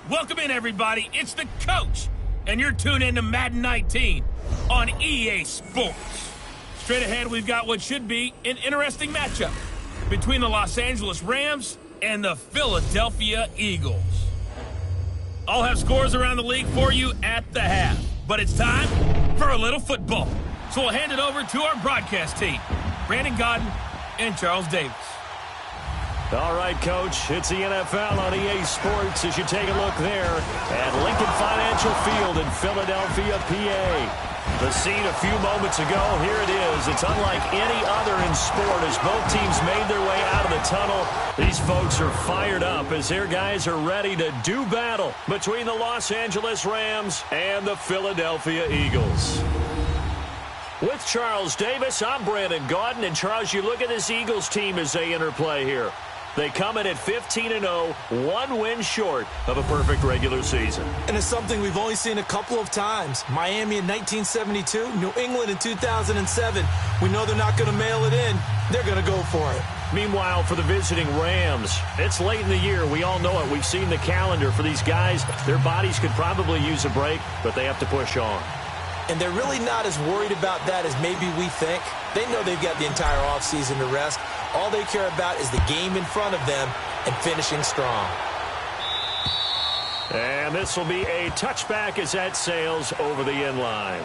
Welcome in, everybody. It's the coach, and you're tuned in to Madden 19 on EA Sports. Straight ahead, we've got what should be an interesting matchup between the Los Angeles Rams and the Philadelphia Eagles. I'll have scores around the league for you at the half, but it's time for a little football. So we'll hand it over to our broadcast team, Brandon Godden and Charles Davis. All right, Coach, it's the NFL on EA Sports as you take a look there at Lincoln Financial Field in Philadelphia, PA. The scene a few moments ago, here it is. It's unlike any other in sport as both teams made their way out of the tunnel. These folks are fired up as their guys are ready to do battle between the Los Angeles Rams and the Philadelphia Eagles. With Charles Davis, I'm Brandon Godden. And, Charles, you look at this Eagles team as they interplay here. They come in at 15-0, one win short of a perfect regular season. And it's something we've only seen a couple of times. Miami in 1972, New England in 2007. We know they're not going to mail it in. They're going to go for it. Meanwhile, for the visiting Rams, it's late in the year. We all know it. We've seen the calendar for these guys. Their bodies could probably use a break, but they have to push on. And they're really not as worried about that as maybe we think. They know they've got the entire offseason to rest. All they care about is the game in front of them and finishing strong. And this will be a touchback as that sails over the end line.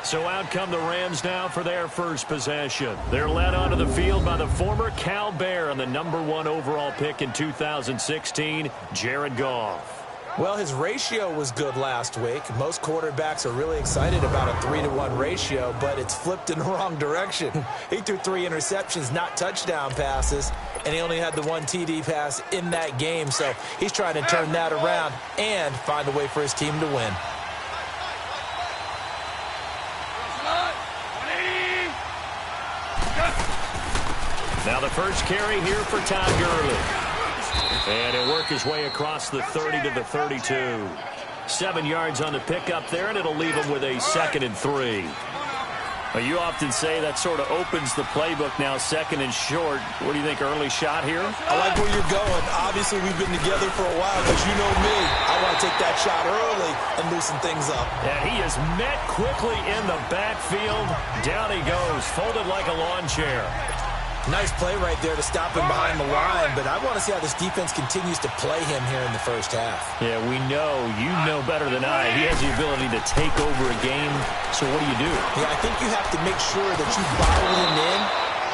So out come the Rams now for their first possession. They're led onto the field by the former Cal Bear and the #1 overall pick in 2016, Jared Goff. Well, his ratio was good last week. Most quarterbacks are really excited about a 3-to-1 ratio, but it's flipped in the wrong direction. He threw 3 interceptions, not touchdown passes, and he only had the 1 TD pass in that game. So he's trying to turn that around and find a way for his team to win. Now the first carry here for Todd Gurley. And he'll work his way across the 30 to the 32. 7 yards on the pickup there, and it'll leave him with a 2nd and 3. Well, you often say that sort of opens the playbook now, 2nd and short. What do you think, early shot here? I like where you're going. Obviously, we've been together for a while, but you know me. I want to take that shot early and loosen things up. And he is met quickly in the backfield. Down he goes, folded like a lawn chair. Nice play right there to stop him behind the line, but I want to see how this defense continues to play him here in the first half. Yeah, we know. You know better than I. He has the ability to take over a game, so what do? Yeah, I think you have to make sure that you buy him in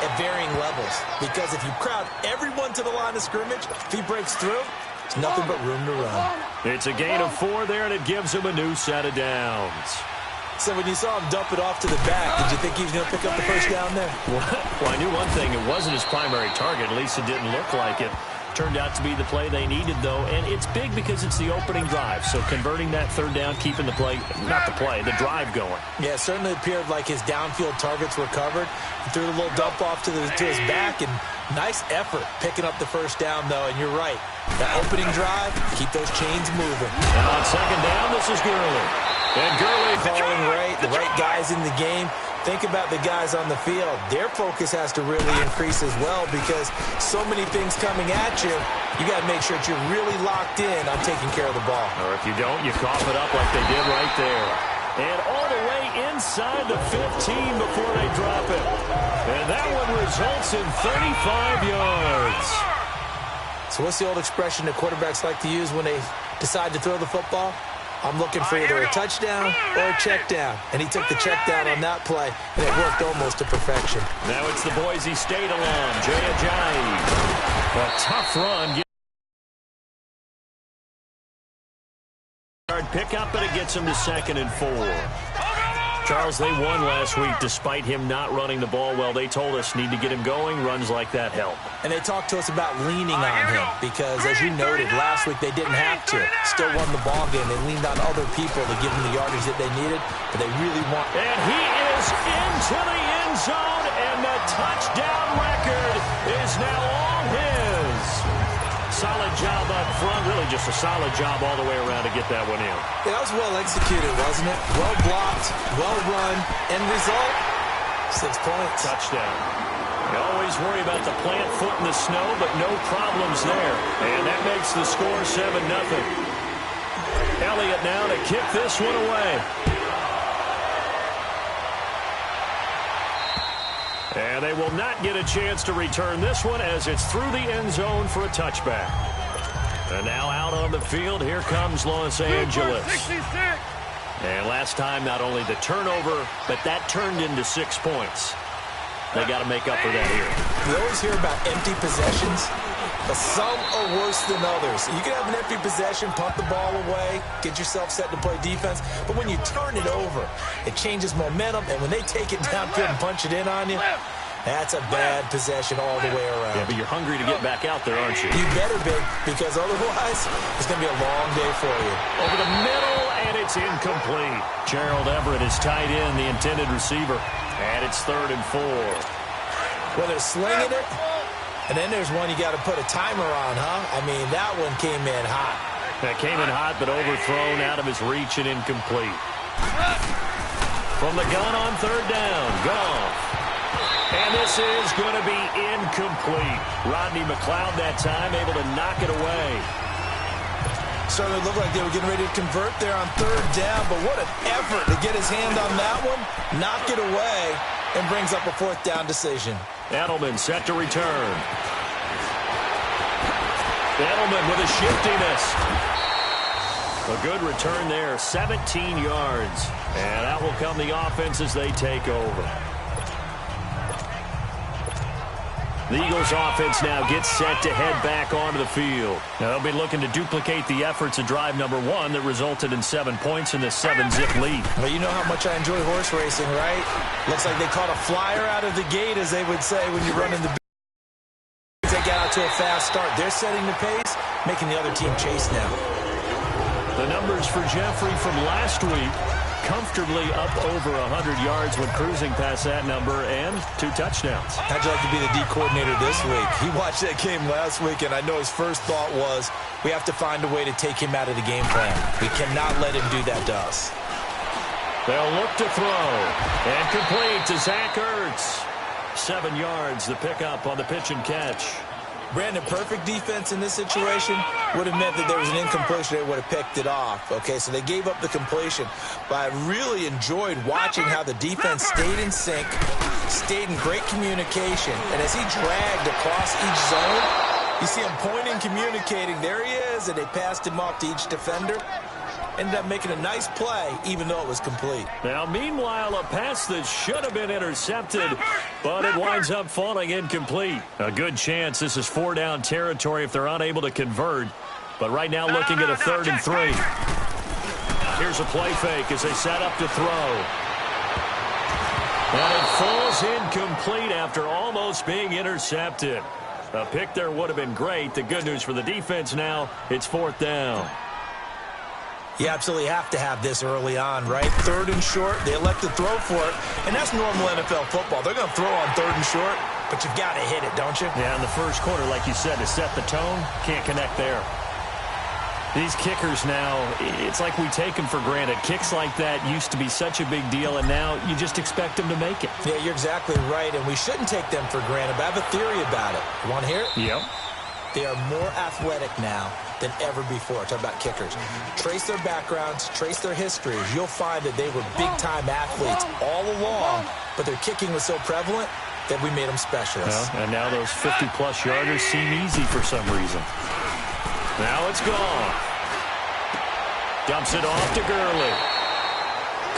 at varying levels, because if you crowd everyone to the line of scrimmage, if he breaks through, it's nothing but room to run. It's a gain of 4 there, and it gives him a new set of downs. So when you saw him dump it off to the back, did you think he was going to pick up the first down there? Well, I knew one thing. It wasn't his primary target. At least it didn't look like it. Turned out to be the play they needed, though, and it's big because it's the opening drive. So converting that 3rd down, keeping the play, not the play, the drive going. Yeah, it certainly appeared like his downfield targets were covered. He threw a little dump off to his back, and nice effort picking up the first down, though, and you're right. That opening drive, keep those chains moving. And on 2nd down, this is Gurley. And Gurley calling the right guys in the game. Think about the guys on the field. Their focus has to really increase as well because so many things coming at you. You got to make sure that you're really locked in on taking care of the ball. Or if you don't, you cough it up like they did right there. And all the way inside the 15 before they drop it. And that one results in 35 yards. So what's the old expression that quarterbacks like to use when they decide to throw the football? I'm looking for either a touchdown or a check down. And he took the check down on that play, and it worked almost to perfection. Now it's the Boise State alum, Jay Ajayi. A tough run. Pickup, but it gets him to 2nd and 4. Charles, they won last week despite him not running the ball well. They told us need to get him going. Runs like that help. And they talked to us about leaning on him because, as you noted, last week they didn't have to. Still won the ball game. They leaned on other people to give them the yardage that they needed, but they really want. And he is into the end zone, and the touchdown record is now all his. Solid job up front, really just a solid job all the way around to get that one in. Yeah, that was well executed, wasn't it? Well blocked, well run, end result, 6 points. Touchdown. You always worry about the plant foot in the snow, but no problems there. And that makes the score 7-0. Elliott now to kick this one away. And they will not get a chance to return this one as it's through the end zone for a touchback. And now out on the field, here comes Los Angeles. 66. And last time, not only the turnover, but that turned into 6 points. They got to make up for that here. We always hear about empty possessions, but some are worse than others. You can have an empty possession, punt the ball away, get yourself set to play defense, but when you turn it over, it changes momentum, and when they take it downfield and punch it in on you, that's a bad possession all the way around. Yeah, but you're hungry to get back out there, aren't you? You better be, because otherwise, it's going to be a long day for you. Over the middle, and it's incomplete. Gerald Everett is tied in, the intended receiver. And it's 3rd and 4. Well, they're slinging it, and then there's one you got to put a timer on, huh? I mean, that one came in hot. That came in hot, but overthrown out of his reach and incomplete. From the gun on 3rd down, Goff. And this is going to be incomplete. Rodney McLeod that time able to knock it away. Starting to look like they were getting ready to convert there on 3rd down, but what an effort to get his hand on that one, knock it away, and brings up a 4th down decision. Edelman set to return. Edelman with a shiftiness. A good return there, 17 yards. And out will come the offense as they take over. The Eagles offense now gets set to head back onto the field. Now they'll be looking to duplicate the efforts of drive number 1 that resulted in 7 points in this 7-zip lead. Well, you know how much I enjoy horse racing, right? Looks like they caught a flyer out of the gate, as they would say when you run in the they get out to a fast start. They're setting the pace, making the other team chase now. The numbers for Jeffrey from last week, comfortably up over 100 yards when cruising past that number, and 2 touchdowns. How'd you like to be the D coordinator this week? He watched that game last week, and I know his first thought was, we have to find a way to take him out of the game plan. We cannot let him do that to us. They'll look to throw, and complete to Zach Ertz. 7 yards, the pickup on the pitch and catch. Brandon, perfect defense in this situation would have meant that there was an incompletion. They would have picked it off. Okay, so they gave up the completion. But I really enjoyed watching how the defense stayed in sync, stayed in great communication. And as he dragged across each zone, you see him pointing, communicating. There he is, and they passed him off to each defender. Ended up making a nice play, even though it was complete. Now, meanwhile, a pass that should have been intercepted, but it winds up falling incomplete. A good chance this is 4-down territory if they're unable to convert. But right now looking at a 3rd and 3. Here's a play fake as they set up to throw. And it falls incomplete after almost being intercepted. A pick there would have been great. The good news for the defense now, it's 4th down. You absolutely have to have this early on, right? 3rd and short, they elect to throw for it, and that's normal NFL football. They're going to throw on 3rd and short, but you've got to hit it, don't you? Yeah, in the first quarter, like you said, to set the tone, can't connect there. These kickers now, it's like we take them for granted. Kicks like that used to be such a big deal, and now you just expect them to make it. Yeah, you're exactly right, and we shouldn't take them for granted, but I have a theory about it. You want to hear it? Yep. They are more athletic now than ever before. Talk about kickers. Trace their backgrounds, trace their histories. You'll find that they were big-time athletes all along, but their kicking was so prevalent that we made them specialists. Well, and now those 50-plus yarders seem easy for some reason. Now it's gone. Dumps it off to Gurley.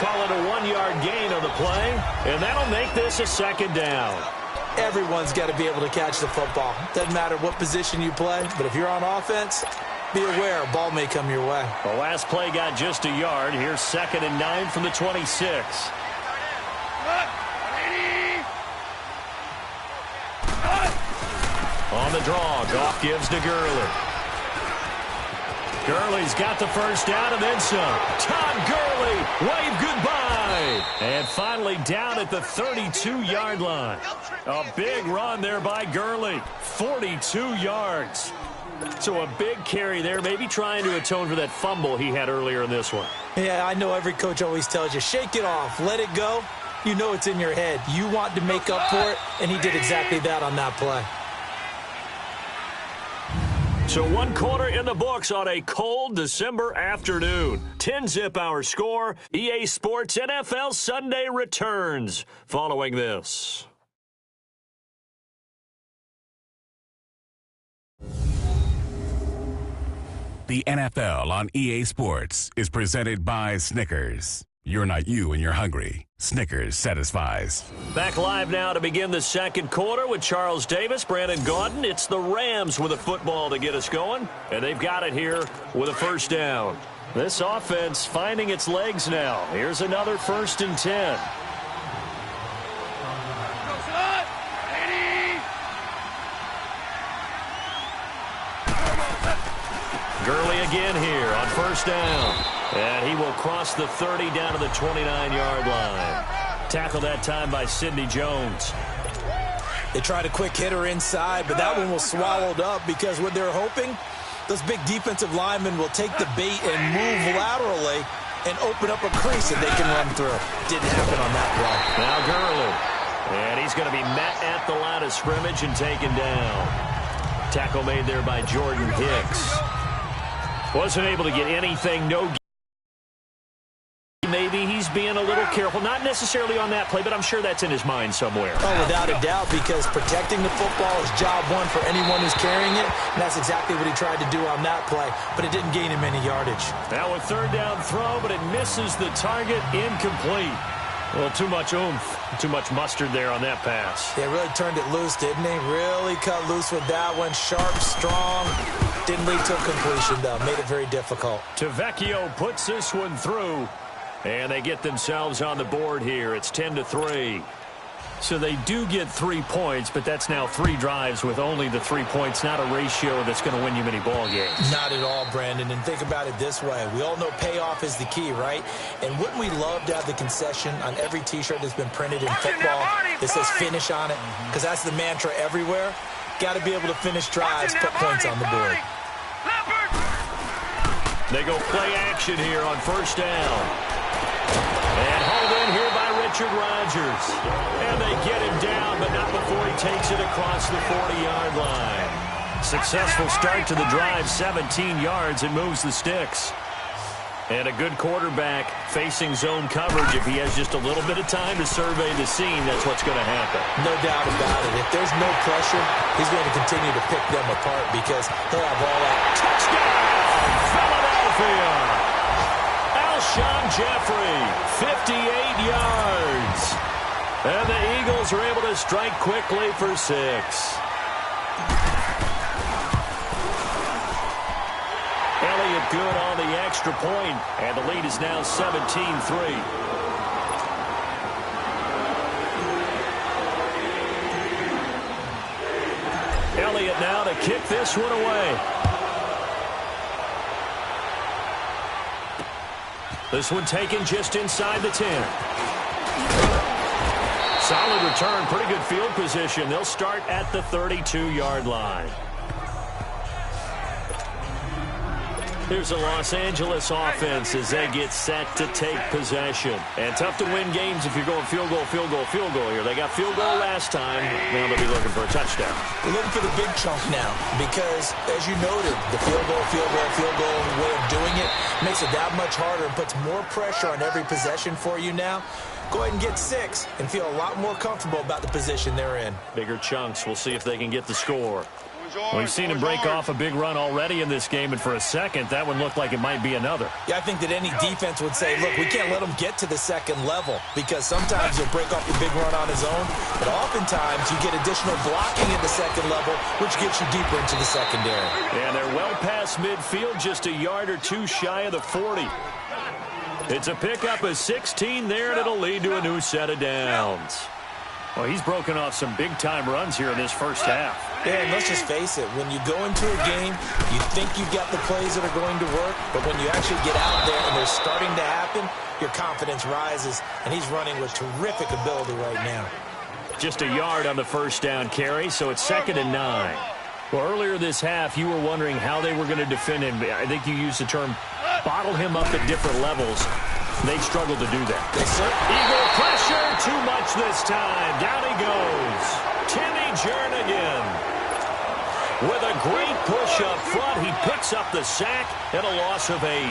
Call it a 1-yard gain on the play, and that'll make this a 2nd down. Everyone's got to be able to catch the football. Doesn't matter what position you play, but if you're on offense, be aware a ball may come your way. The last play got just a yard. Here's 2nd and 9 from the 26. On the draw, Goff gives to Gurley. Gurley's got the first down and then some. Todd Gurley, wave goodbye. And finally down at the 32-yard line. A big run there by Gurley. 42 yards. So a big carry there, maybe trying to atone for that fumble he had earlier in this one. Yeah, I know every coach always tells you, shake it off, let it go. you know it's in your head. You want to make up for it, and he did exactly that on that play. So 1 quarter in the books on a cold December afternoon. 10-zip our score. EA Sports NFL Sunday returns following this. The NFL on EA Sports is presented by Snickers. You're not you and you're hungry. Snickers satisfies. Back live now to begin the second quarter with Charles Davis, Brandon Gaudin. It's the Rams with a football to get us going, and they've got it here with a first down. This offense finding its legs now. Here's another 1st and 10. Gurley again here on first down. And he will cross the 30 down to the 29-yard line. Tackled that time by Sidney Jones. They tried a quick hitter inside, but that one was swallowed up because what they're hoping, those big defensive linemen will take the bait and move laterally and open up a crease that they can run through. Didn't happen on that play. Now Gurley. And he's going to be met at the line of scrimmage and taken down. Tackle made there by Jordan Hicks. Wasn't able to get anything, no. Maybe he's being a little careful. Not necessarily on that play, but I'm sure that's in his mind somewhere. Oh, without a doubt, because protecting the football is job one for anyone who's carrying it, and that's exactly what he tried to do on that play, but it didn't gain him any yardage. Now a third down throw, but it misses the target, incomplete. Well, too much oomph, too much mustard there on that pass. They really turned it loose, didn't they? Really cut loose with that one. Sharp, strong. Didn't lead to a completion, though. Made it very difficult. Tavecchio puts this one through. And they get themselves on the board here. It's 10-3. So they do get 3 points, but that's now 3 drives with only the 3 points, not a ratio that's going to win you many ball games. Not at all, Brandon. And think about it this way. We all know payoff is the key, right? And wouldn't we love to have the concession on every T-shirt that's been printed in football that says finish on it? Because that's the mantra everywhere. Got to be able to finish drives, put points on the board. They go play action here on first down. And hauled in here by Richard Rodgers. And they get him down, but not before he takes it across the 40-yard line. Successful start to the drive, 17 yards, and moves the sticks. And a good quarterback facing zone coverage. If he has just a little bit of time to survey the scene, that's what's going to happen. No doubt about it. If there's no pressure, he's going to continue to pick them apart because he'll have all that. Touchdown, Philadelphia! Alshon Jeffrey, 58 yards. And the Eagles are able to strike quickly for 6. Elliott good on the extra point, and the lead is now 17-3. Elliott now to kick this one away. This one taken just inside the 10. Solid return, pretty good field position. They'll start at the 32-yard line. Here's the Los Angeles offense as they get set to take possession. And tough to win games if you're going field goal, field goal, field goal here. They got field goal last time. Now they'll be looking for a touchdown. They're looking for the big chunk now because, as you noted, the field goal way of doing it makes it that much harder and puts more pressure on every possession for you now. Go ahead and get 6 and feel a lot more comfortable about the position they're in. Bigger chunks. We'll see if they can get the score. We've seen him break off a big run already in this game, and for a second, that one looked like it might be another. Yeah, I think that any defense would say, look, we can't let him get to the second level because sometimes he'll break off a big run on his own, but oftentimes you get additional blocking at the second level, which gets you deeper into the secondary. And they're well past midfield, just a yard or two shy of the 40. It's a pickup of 16 there, and it'll lead to a new set of downs. Well, he's broken off some big-time runs here in this first half. Yeah, and let's just face it. When you go into a game, you think you've got the plays that are going to work, but when you actually get out there and they're starting to happen, your confidence rises, and he's running with terrific ability right now. Just a yard on the first down carry, so it's 2nd and 9. Well, earlier this half, you were wondering how they were going to defend him. I think you used the term bottle him up at different levels. They've struggled to do that. Eagle pressure, too much this time. Down he goes. Timmy Jernigan. With a great push up front, he picks up the sack and a loss of 8.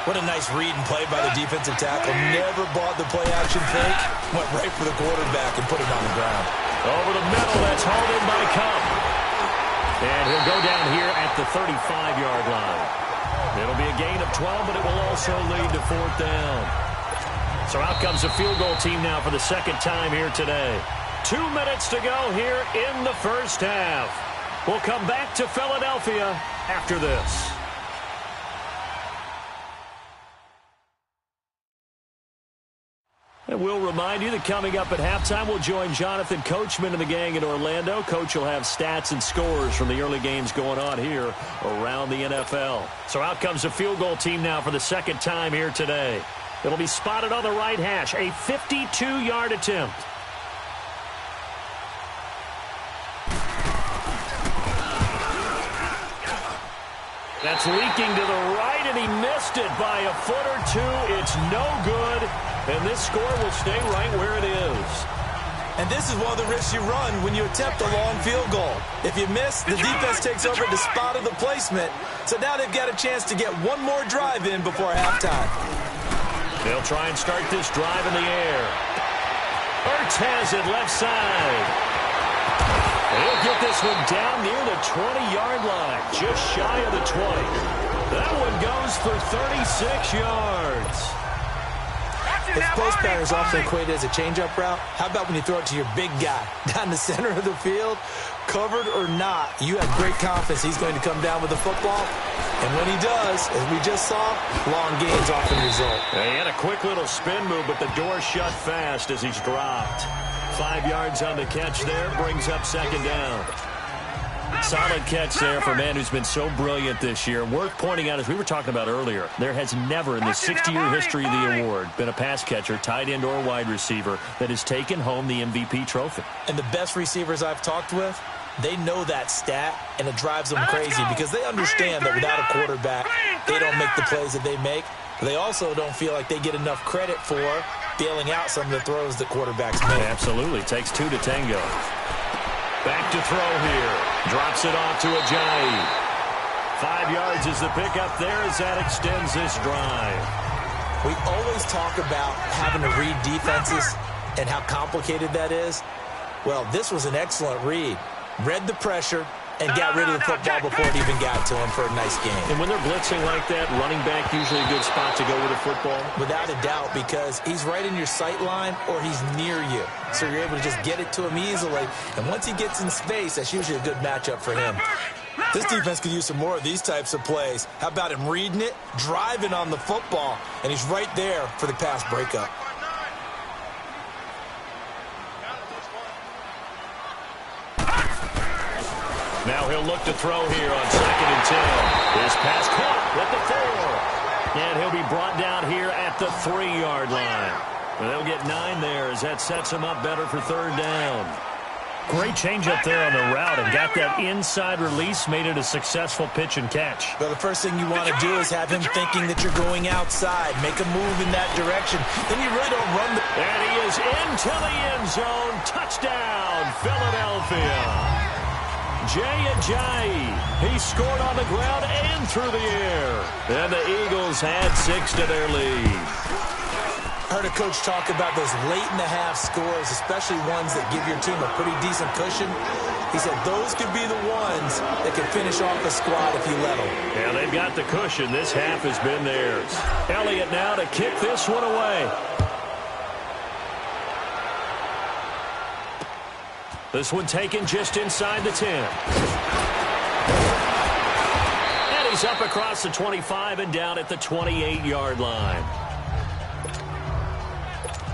What a nice read and play by the defensive tackle. Never bought the play-action fake. Went right for the quarterback and put him on the ground. Over the middle, that's hauled in by Cup. And he'll go down here at the 35-yard line. It'll be a gain of 12, but it will also lead to 4th down. So out comes the field goal team now for the second time here today. 2 minutes to go here in the first half. We'll come back to Philadelphia after this. And we'll remind you that coming up at halftime, we'll join Jonathan Coachman and the gang in Orlando. Coach will have stats and scores from the early games going on here around the NFL. So out comes the field goal team now for the second time here today. It'll be spotted on the right hash, a 52-yard attempt. That's leaking to the right, and he missed it by a foot or two. It's no good, and this score will stay right where it is. And this is one of the risks you run when you attempt a long field goal. If you miss, the defense takes over the spot of the placement. So now they've got a chance to get one more drive in before halftime. They'll try and start this drive in the air. Ertz has it left side. He'll get this one down near the 20-yard line, just shy of the 20. That one goes for 36 yards. If post pattern is often equated as a change-up route, how about when you throw it to your big guy down the center of the field? Covered or not, you have great confidence he's going to come down with the football. And when he does, as we just saw, long gains often result. He had a quick little spin move, but the door shut fast as he's dropped. 5 yards on the catch there, brings up second down. Solid catch there for a man who's been so brilliant this year. Worth pointing out, as we were talking about earlier, there has never in the 60-year history of the award been a pass catcher, tight end, or wide receiver that has taken home the MVP trophy. And the best receivers I've talked with, they know that stat, and it drives them crazy because they understand that without a quarterback, they don't make the plays that they make. But they also don't feel like they get enough credit for bailing out some of the throws that quarterbacks make. Absolutely. Takes 2 to tango. Back to throw here. Drops it off to Ajayi. 5 yards is the pickup there as that extends this drive. We always talk about having to read defenses and how complicated that is. Well, this was an excellent read. Read the pressure and got rid of the football before it even got to him for a nice game. And when they're blitzing like that, running back usually a good spot to go with a football? Without a doubt, because he's right in your sight line or he's near you. So you're able to just get it to him easily. And once he gets in space, that's usually a good matchup for him. This defense could use some more of these types of plays. How about him reading it, driving on the football, and he's right there for the pass breakup. Now he'll look to throw here on 2nd and 10. His pass caught at the 4. And he'll be brought down here at the 3-yard line. And they'll get 9 there as that sets him up better for 3rd down. Great change up there on the route and got that inside release, made it a successful pitch and catch. Well, the first thing you want to do is have him thinking that you're going outside. Make a move in that direction. Then you really don't run the... And he is into the end zone. Touchdown, Philadelphia. Jay Ajayi, he scored on the ground and through the air. And the Eagles had 6 to their lead. I heard a coach talk about those late-in-the-half scores, especially ones that give your team a pretty decent cushion. He said those could be the ones that could finish off a squad if you let them. Yeah, they've got the cushion. This half has been theirs. Elliott now to kick this one away. This one taken just inside the 10. And he's up across the 25 and down at the 28-yard line.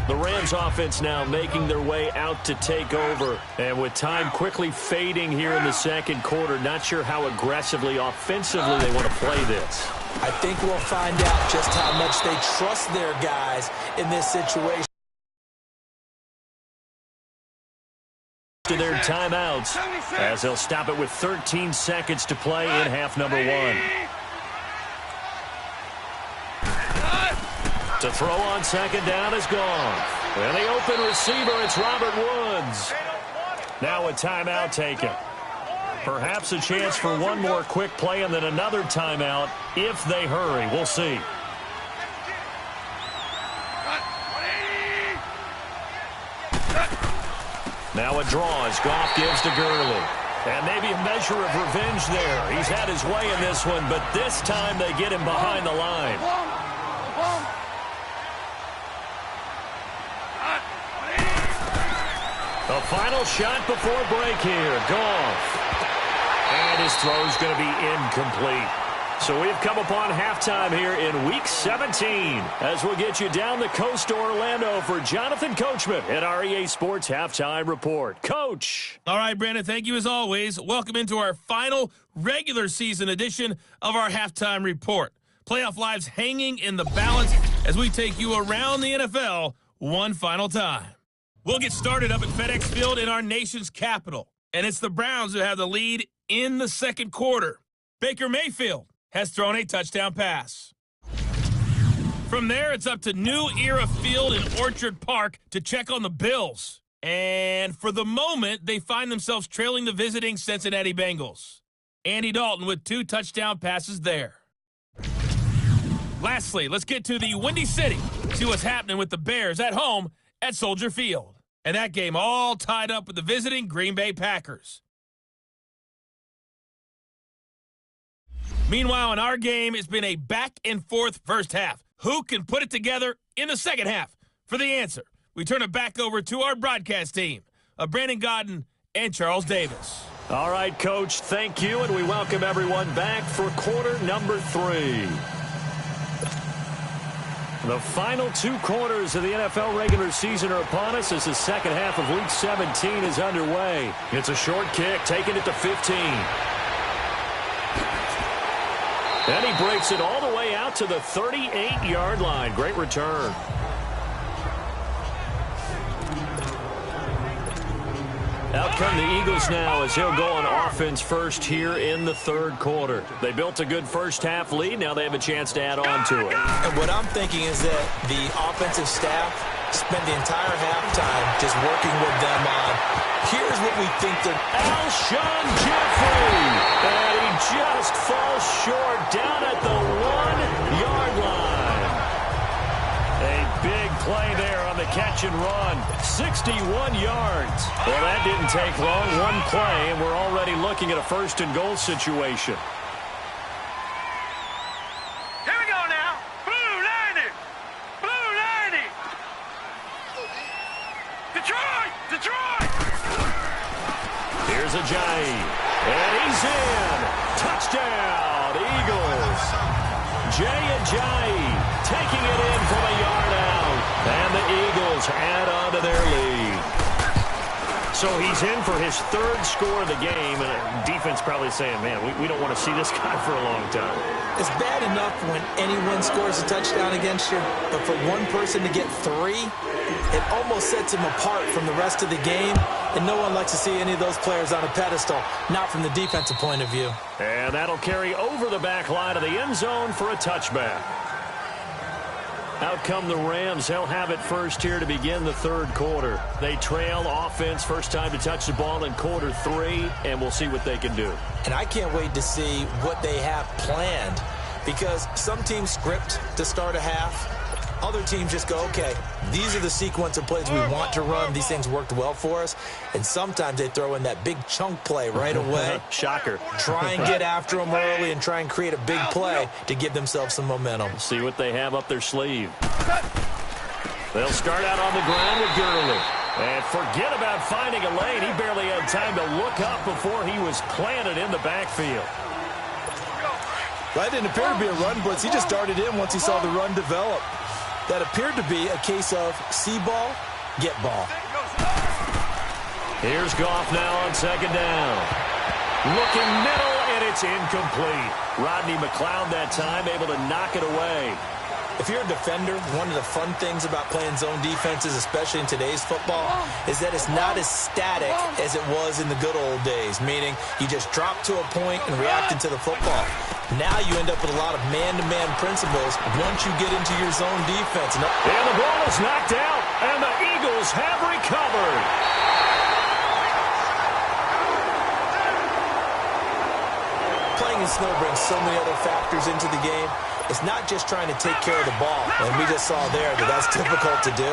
The Rams offense now making their way out to take over. And with time quickly fading here in the second quarter, not sure how aggressively, offensively they want to play this. I think we'll find out just how much they trust their guys in this situation. To their timeouts as they'll stop it with 13 seconds to play in half number 1. To throw on second down is gone. And the open receiver, it's Robert Woods. Now a timeout taken. Perhaps a chance for one more quick play and then another timeout if they hurry. We'll see. Now a draw as Goff gives to Gurley. And maybe a measure of revenge there. He's had his way in this one, but this time they get him behind the line. The final shot before break here. Goff. And his throw's going to be incomplete. So we've come upon halftime here in Week 17 as we'll get you down the coast to Orlando for Jonathan Coachman at our EA Sports Halftime Report. Coach. All right, Brandon, thank you as always. Welcome into our final regular season edition of our Halftime Report. Playoff lives hanging in the balance as we take you around the NFL one final time. We'll get started up at FedEx Field in our nation's capital. And it's the Browns who have the lead in the second quarter. Baker Mayfield has thrown a touchdown pass. From there, it's up to New Era Field in Orchard Park to check on the Bills. And for the moment, they find themselves trailing the visiting Cincinnati Bengals. Andy Dalton with 2 touchdown passes there. Lastly, let's get to the Windy City. See what's happening with the Bears at home at Soldier Field. And that game all tied up with the visiting Green Bay Packers. Meanwhile, in our game, it's been a back-and-forth first half. Who can put it together in the second half? For the answer, we turn it back over to our broadcast team of Brandon Godden and Charles Davis. All right, Coach, thank you, and we welcome everyone back for quarter number 3. The final 2 quarters of the NFL regular season are upon us as the second half of Week 17 is underway. It's a short kick, taking it to 15. And he breaks it all the way out to the 38-yard line. Great return. Out come the Eagles now as he'll go on offense first here in the third quarter. They built a good first half lead. Now they have a chance to add on to it. And what I'm thinking is that the offensive staff spent the entire halftime just working with them on, here's what we think they're... Alshon Jeffrey! And he just falls short down at the 1-yard line. A big play there on the catch and run. 61 yards. Well, that didn't take long. One play, and we're already looking at a first and goal situation. Here we go now. Blue 90. Blue 90. Detroit. Detroit. Here's Ajayi. And he's in. Touchdown, Eagles. Jay Ajayi taking it in from a yard out. And the Eagles add on to their lead. So he's in for his 3rd score of the game. And defense probably saying, man, we don't want to see this guy for a long time. It's bad enough when anyone scores a touchdown against you, but for one person to get 3, it almost sets him apart from the rest of the game. And no one likes to see any of those players on a pedestal, not from the defensive point of view. And that'll carry over the back line of the end zone for a touchback. Out come the Rams. They'll have it first here to begin the third quarter. They trail offense, first time to touch the ball in quarter 3, and we'll see what they can do. And I can't wait to see what they have planned, because some teams script to start a half. Other teams just go, okay, these are the sequence of plays we want to run. These things worked well for us. And sometimes they throw in that big chunk play right away. Shocker. Try and get after them early and try and create a big play to give themselves some momentum. See what they have up their sleeve. They'll start out on the ground with Gurley. And forget about finding a lane. He barely had time to look up before he was planted in the backfield. Well, that didn't appear to be a run blitz. He just darted in once he saw the run develop. That appeared to be a case of see ball, get ball. Here's Goff now on second down. Looking middle, and it's incomplete. Rodney McLeod that time able to knock it away. If you're a defender, one of the fun things about playing zone defenses, especially in today's football, is that it's not as static as it was in the good old days, meaning you just drop to a point and react to the football. Now you end up with a lot of man-to-man principles once you get into your zone defense. And the ball is knocked out, and the Eagles have recovered. Playing in snow brings so many other factors into the game. It's not just trying to take care of the ball, and we just saw there that that's difficult to do,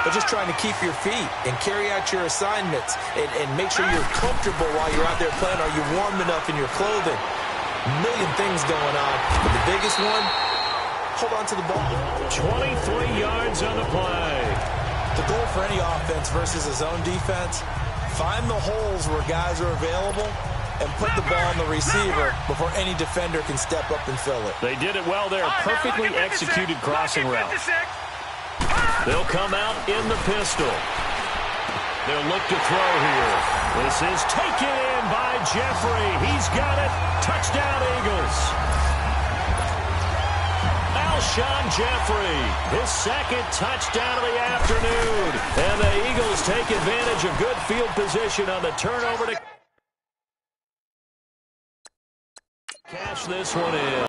but just trying to keep your feet and carry out your assignments and make sure you're comfortable while you're out there playing. Are you warm enough in your clothing? A million things going on, but the biggest one, hold on to the ball. 23 yards on the play. The goal for any offense versus a zone defense, find the holes where guys are available and put the ball on the receiver before any defender can step up and fill it. They did it well there. Perfectly executed crossing route. They'll come out in the pistol. They'll look to throw here. This is taken in by Jeffrey. He's got it. Touchdown, Eagles. Alshon Jeffrey, his second touchdown of the afternoon. And the Eagles take advantage of good field position on the turnover to cash this one in.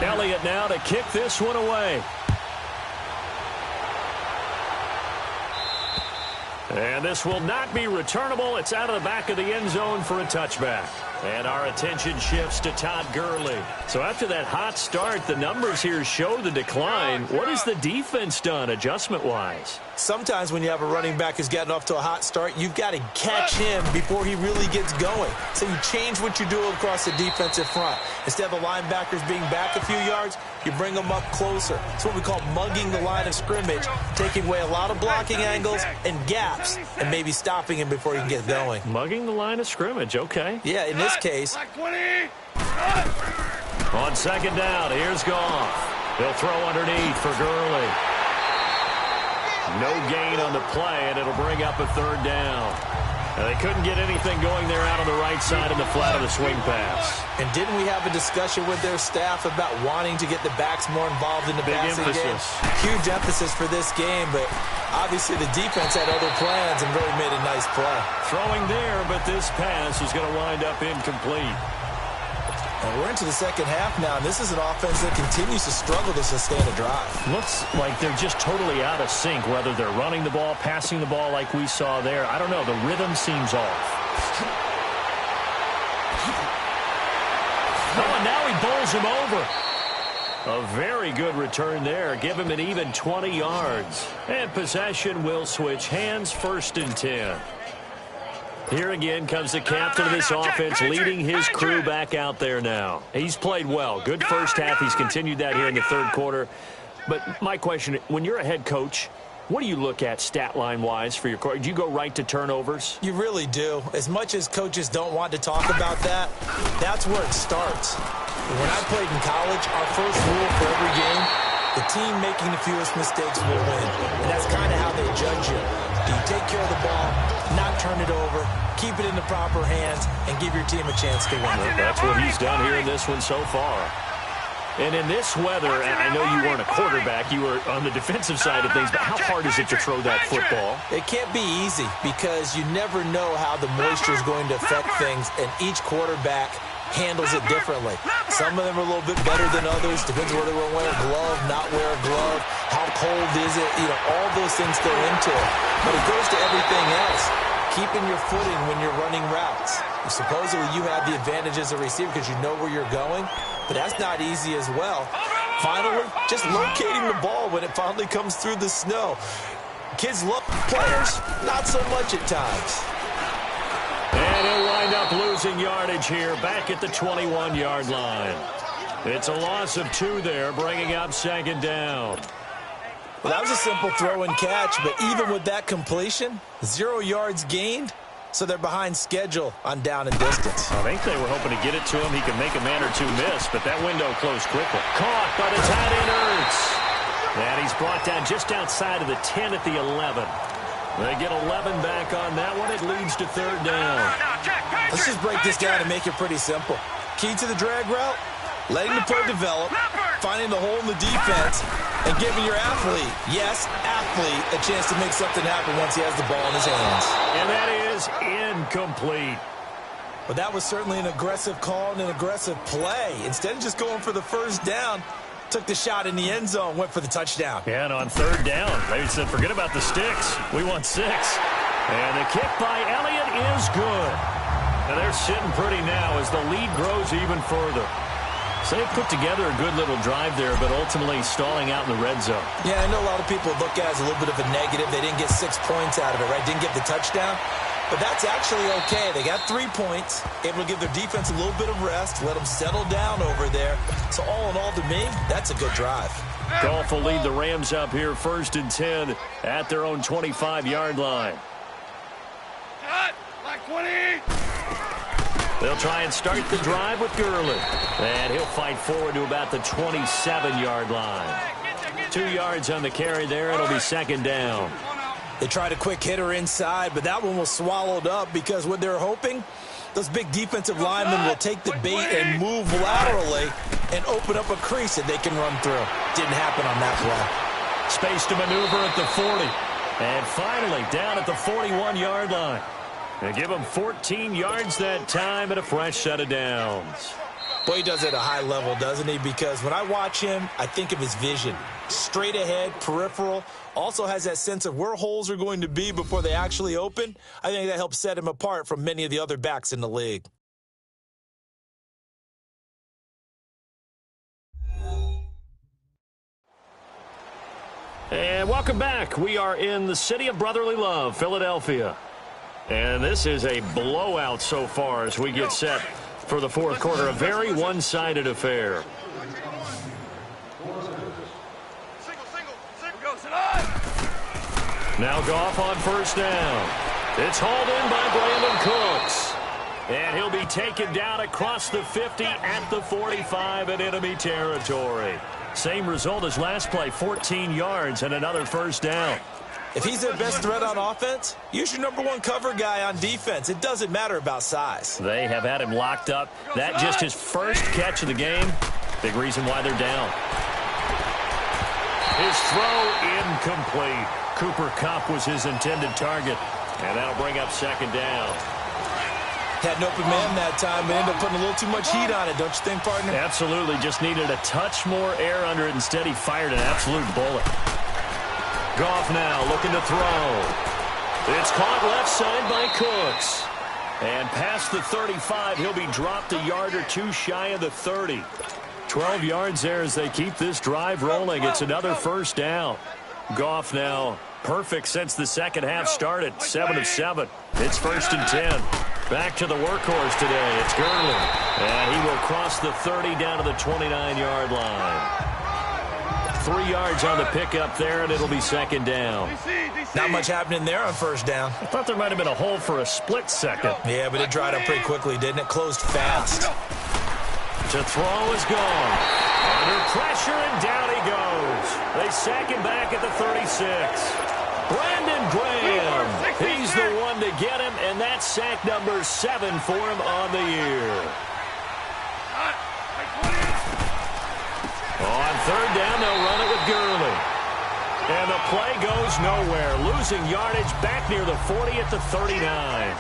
Elliott now to kick this one away. And this will not be returnable. It's out of the back of the end zone for a touchback. And our attention shifts to Todd Gurley. So after that hot start, the numbers here show the decline. What has the defense done adjustment-wise? Sometimes when you have a running back who's gotten off to a hot start, you've got to catch him before he really gets going. So you change what you do across the defensive front. Instead of the linebackers being back a few yards, you bring them up closer. It's what we call mugging the line of scrimmage, taking away a lot of blocking angles and gaps and maybe stopping him before he can get going. Mugging the line of scrimmage, okay. Yeah, in this case. On second down, here's Goff. He'll throw underneath for Gurley. No gain on the play, and it'll bring up a third down. And they couldn't get anything going there out on the right side in the flat of the swing pass. And didn't we have a discussion with their staff about wanting to get the backs more involved in the passing game? Huge emphasis for this game, but obviously the defense had other plans and really made a nice play. Throwing there, but this pass is going to wind up incomplete. And we're into the second half now, and this is an offense that continues to struggle to sustain a drive. Looks like they're just totally out of sync, whether they're running the ball, passing the ball like we saw there. I don't know. The rhythm seems off. Oh, and now he bowls him over. A very good return there. Give him an even 20 yards. And possession will switch hands, 1st and 10. Here again comes the captain of this offense, leading his crew back out there now. He's played well. Good first half. He's continued that here in the third quarter. But my question, when you're a head coach, what do you look at stat line-wise for your court? Do you go right to turnovers? You really do. As much as coaches don't want to talk about that, that's where it starts. When I played in college, our first rule for every game, the team making the fewest mistakes will win. And that's kind of how they judge you. Do you take care of the ball, not turn it over, keep it in the proper hands, and give your team a chance to win? That's what he's done here in this one so far. And in this weather, I know you weren't a quarterback, you were on the defensive side of things, but how hard is it to throw that football? It can't be easy because you never know how the moisture is going to affect things, and each quarterback handles it differently. Some of them are a little bit better than others. Depends whether they wear a glove, not wear a glove. How cold is it? You know, all those things go into it. But it goes to everything else. Keeping your footing when you're running routes. Supposedly you have the advantage as a receiver because you know where you're going, but that's not easy as well. Finally, just locating the ball when it finally comes through the snow. Kids love players, not so much at times. And he'll wind up losing yardage here back at the 21-yard line. It's a loss of 2 there, bringing up second down. Well, that was a simple throw and catch, but even with that completion, 0 yards gained, so they're behind schedule on down and distance. I think they were hoping to get it to him. He could make a man or two miss, but that window closed quickly. Caught by the tight end Ertz. And he's brought down just outside of the 10 at the 11. They get 11 back on that one. It leads to third down. Let's just break this down and make it pretty simple. Key to the drag route, letting the play develop, finding the hole in the defense, and giving your athlete, yes, athlete, a chance to make something happen once he has the ball in his hands. And that is incomplete. But that was certainly an aggressive call and an aggressive play. Instead of just going for the first down, took the shot in the end zone, went for the touchdown. Yeah, and on third down, they said, forget about the sticks. We want 6. And the kick by Elliott is good. And they're sitting pretty now as the lead grows even further. So they put together a good little drive there, but ultimately stalling out in the red zone. Yeah, I know a lot of people look at it as a little bit of a negative. They didn't get 6 points out of it, right? Didn't get the touchdown. But that's actually okay. They got 3 points, able to give their defense a little bit of rest, let them settle down over there. So all in all, to me, that's a good drive. Goff will lead the Rams up here 1st and 10 at their own 25-yard line. Cut! Like 20! They'll try and start the drive with Gurley. And he'll fight forward to about the 27-yard line. 2 yards on the carry there. It'll be 2nd down. They tried a quick hitter inside, but that one was swallowed up because what they're hoping, those big defensive linemen will take the bait and move laterally and open up a crease that they can run through. Didn't happen on that play. Space to maneuver at the 40. And finally down at the 41-yard line. They give him 14 yards that time and a fresh set of downs. Boy, he does it at a high level, doesn't he? Because when I watch him, I think of his vision. Straight ahead, peripheral. Also has that sense of where holes are going to be before they actually open. I think that helps set him apart from many of the other backs in the league. And welcome back. We are in the city of brotherly love, Philadelphia. And this is a blowout so far as we get set for the 4th quarter. A very one-sided affair. Now Goff on 1st down. It's hauled in by Brandon Cooks. And he'll be taken down across the 50 at the 45 in enemy territory. Same result as last play, 14 yards and another 1st down. If he's their best threat on offense, use your #1 cover guy on defense. It doesn't matter about size. They have had him locked up. That just his first catch of the game. Big reason why they're down. His throw incomplete. Cooper Kupp was his intended target. And that'll bring up 2nd down. Had an open man that time, but ended up putting a little too much heat on it, don't you think, partner? Absolutely. Just needed a touch more air under it. Instead, he fired an absolute bullet. Goff now looking to throw. It's caught left side by Cooks. And past the 35, he'll be dropped a yard or 2 shy of the 30. 12 yards there as they keep this drive rolling. It's another 1st down. Goff now perfect since the second half started. 7 of 7. It's 1st and 10. Back to the workhorse today. It's Gurley. And he will cross the 30 down to the 29-yard line. 3 yards on the pickup there, and it'll be 2nd down. Not much happening there on 1st down. I thought there might have been a hole for a split second. Yeah, but it dried up pretty quickly, didn't it? Closed fast. To throw is gone. Under pressure, and down he goes. They sack him back at the 36. Brandon Graham, he's the one to get him, and that's sack number 7 for him on the year. On 3rd down, they'll run it with Gurley. And the play goes nowhere. Losing yardage back near the 40 at the 39.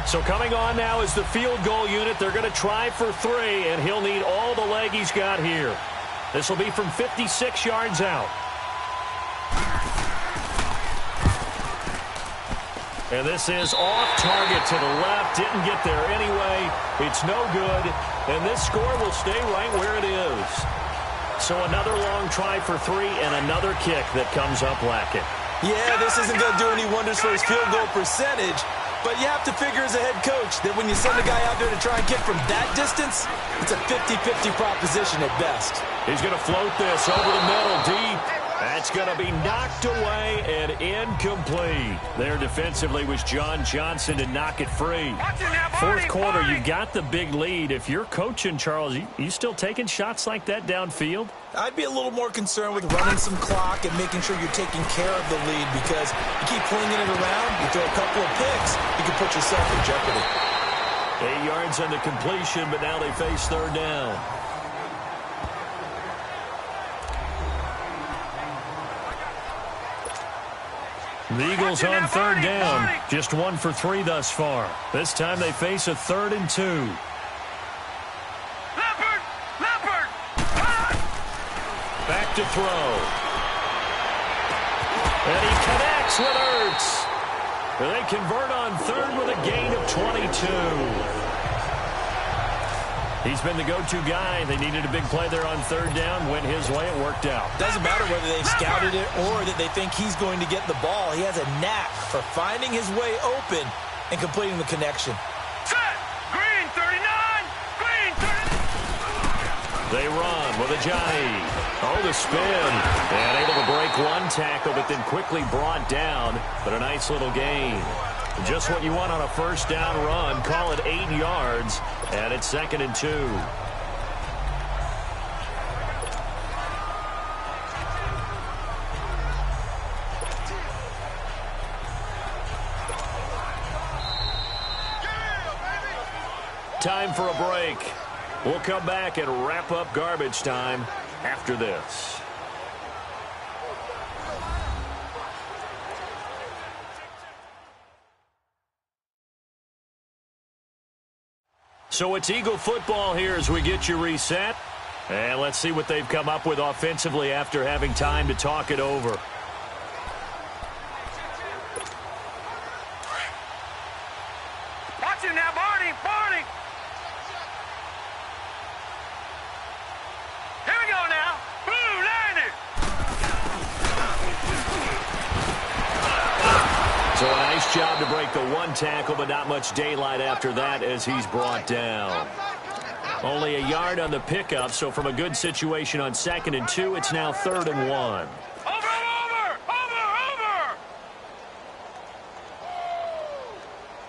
So coming on now is the field goal unit. They're going to try for 3, and he'll need all the leg he's got here. This will be from 56 yards out. And this is off target to the left. Didn't get there anyway. It's no good. And this score will stay right where it is. So another long try for 3 and another kick that comes up lacking. Yeah, this isn't going to do any wonders for his field goal percentage. But you have to figure as a head coach that when you send a guy out there to try and kick from that distance, it's a 50-50 proposition at best. He's going to float this over the middle deep. That's going to be knocked away and incomplete. There defensively was John Johnson to knock it free. 4th quarter, you got the big lead. If you're coaching, Charles, you still taking shots like that downfield? I'd be a little more concerned with running some clock and making sure you're taking care of the lead, because you keep flinging it around, you throw a couple of picks, you can put yourself in jeopardy. 8 yards on the completion, but now they face 3rd down. The Eagles on third down. Just 1 for 3 thus far. This time they face a 3rd and 2. Leopard! Back to throw. And he connects with Ertz. They convert on 3rd with a gain of 22. He's been the go-to guy. They needed a big play there on 3rd down. Went his way. It worked out. Doesn't matter whether they've scouted it or that they think he's going to get the ball. He has a knack for finding his way open and completing the connection. Set! Green 39! Green 39! They run with Ajayi. Oh, the spin. And able to break one tackle, but then quickly brought down. But a nice little gain. Just what you want on a 1st down run. Call it 8 yards. And it's 2nd and 2. Time for a break. We'll come back and wrap up garbage time after this. So it's Eagle football here as we get you reset. And let's see what they've come up with offensively after having time to talk it over. Watch him now, Barney! Here we go now! Blue Niner! So a nice job to break the one tackle, but not much daylight after that as he's brought down. Only a yard on the pickup, so from a good situation on 2nd and 2, it's now 3rd and 1. Over!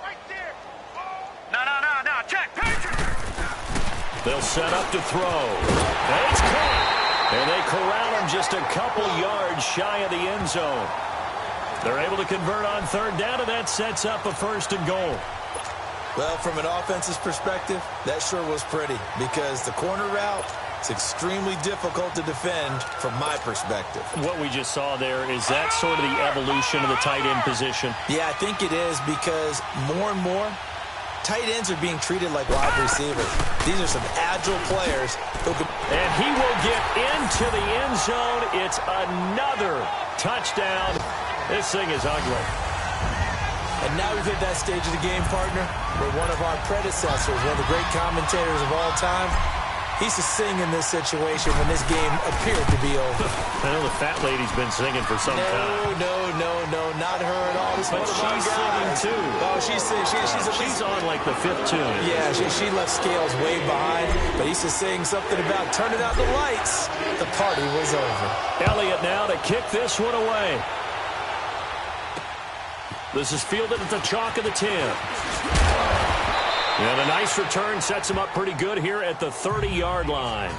Right there! No, check! Patriot! They'll set up to throw. And it's caught! And they corral him just a couple yards shy of the end zone. They're able to convert on 3rd down, and that sets up a 1st and goal. Well, from an offense's perspective, that sure was pretty because the corner route is extremely difficult to defend from my perspective. What we just saw there, is that sort of the evolution of the tight end position? Yeah, I think it is because more and more, tight ends are being treated like wide receivers. These are some agile players who can... And he will get into the end zone. It's another touchdown. This thing is ugly. And now we've hit that stage of the game, partner, where one of our predecessors, one of the great commentators of all time, he used to sing in this situation when this game appeared to be over. I know the fat lady's been singing for some time. No, not her at all. This but she's singing too. Oh, she's on like the 5th tune. Yeah, she left Scales way behind, but he used to sing something about turning out the lights. The party was over. Elliott now to kick this one away. This is fielded at the chalk of the 10. And a nice return sets him up pretty good here at the 30-yard line.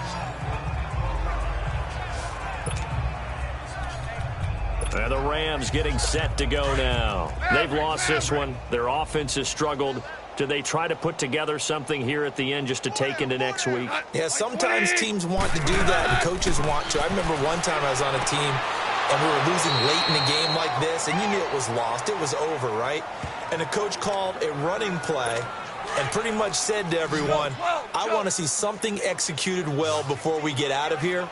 And the Rams getting set to go now. They've lost this one. Their offense has struggled. Do they try to put together something here at the end just to take into next week? Yeah, sometimes teams want to do that and coaches want to. I remember one time I was on a team and we were losing late in a game like this, and you knew it was lost. It was over, right? And the coach called a running play and pretty much said to everyone, I want to see something executed well before we get out of here.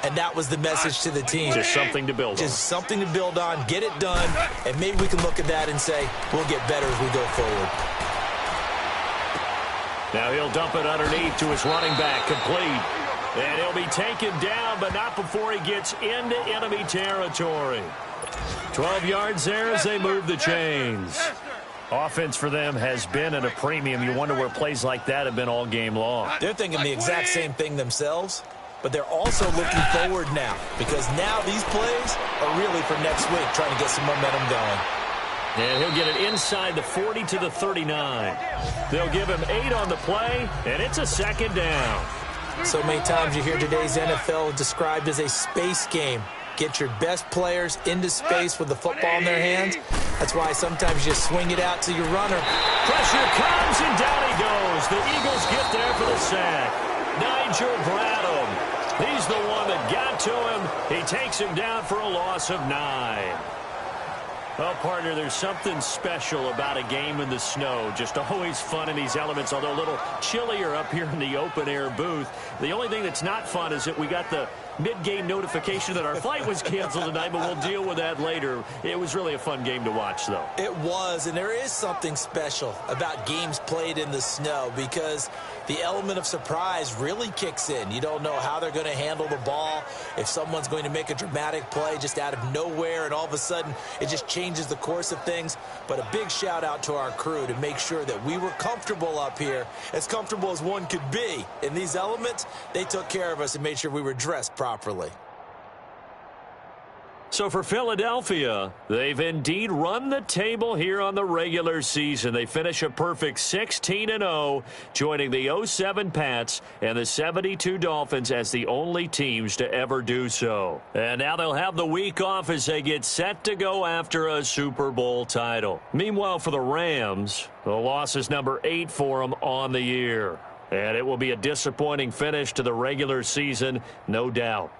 And that was the message to the team. Just something to build on. Just something to build on, get it done, and maybe we can look at that and say, we'll get better as we go forward. Now he'll dump it underneath to his running back, complete. And he'll be taken down, but not before he gets into enemy territory. 12 yards there as they move the chains. Offense for them has been at a premium. You wonder where plays like that have been all game long. They're thinking the exact same thing themselves, but they're also looking forward now because now these plays are really for next week, trying to get some momentum going. And he'll get it inside the 40 to the 39. They'll give him 8 on the play, and it's a 2nd down. So many times you hear today's NFL described as a space game. Get your best players into space with the football in their hands. That's why sometimes you swing it out to your runner. Pressure comes, and down he goes. The Eagles get there for the sack. Nigel Bradham. He's the one that got to him. He takes him down for a loss of 9. Well, partner, there's something special about a game in the snow. Just always fun in these elements, although a little chillier up here in the open-air booth. The only thing that's not fun is that we got the mid-game notification that our flight was canceled tonight, but we'll deal with that later. It was really a fun game to watch, though. It was, and there is something special about games played in the snow because the element of surprise really kicks in. You don't know how they're going to handle the ball, if someone's going to make a dramatic play just out of nowhere, and all of a sudden it just changes the course of things. But a big shout out to our crew to make sure that we were comfortable up here, as comfortable as one could be. In these elements, they took care of us and made sure we were dressed properly. So for Philadelphia, they've indeed run the table here on the regular season. They finish a perfect 16-0, joining the 07 Pats and the 72 Dolphins as the only teams to ever do so. And now they'll have the week off as they get set to go after a Super Bowl title. Meanwhile, for the Rams, the loss is number 8 for them on the year. And it will be a disappointing finish to the regular season, no doubt.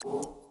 you